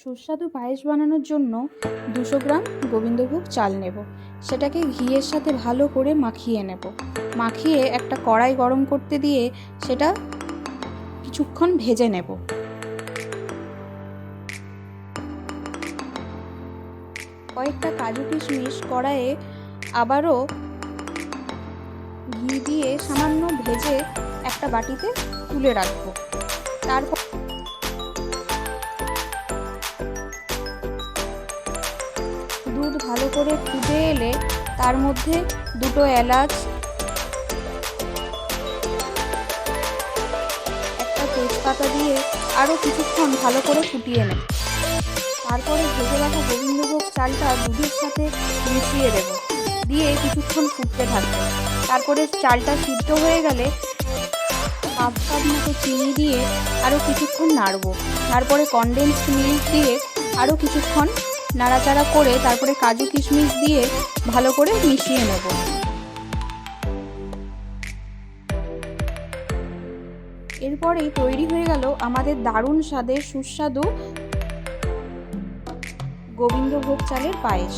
সুস্বাদু পায়েস বানানোর জন্য 200 গ্রাম গোবিন্দভোগ চাল নেব। সেটাকে ঘিয়ের সাথে ভালো করে মাখিয়ে নেব। মাখিয়ে একটা কড়াই গরম করতে দিয়ে সেটা কিছুক্ষণ ভেজে নেব। কয়েকটা কাজু কিশমিশ কড়াইয়ে আবারও ঘি দিয়ে সামান্য ভেজে একটা বাটিতে তুলে রাখবো। তারপর দুধ ভালো করে ফুটে এলে তার মধ্যে 2 এলাচ, একটা তেজপাতা দিয়ে আরও কিছুক্ষণ ভালো করে ফুটিয়ে নেব। তারপরে ভেজে রাখা গোবিন্দভোগ চালটা দুধের সাথে মিশিয়ে দেব, দিয়ে কিছুক্ষণ ফুটতে থাকবে। তারপরে চালটা সিদ্ধ হয়ে গেলে হাফ কাপ মতো চিনি দিয়ে আরও কিছুক্ষণ নাড়ব। তারপরে কনডেন্সড মিল্ক দিয়ে আরও কিছুক্ষণ নাড়াচাড়া করে তারপরে কাজু কিশমিশ দিয়ে ভালো করে মিশিয়ে নেব। এরপরেই তৈরি হয়ে গেল আমাদের দারুণ স্বাদের সুস্বাদু গোবিন্দভোগ চালের পায়েস।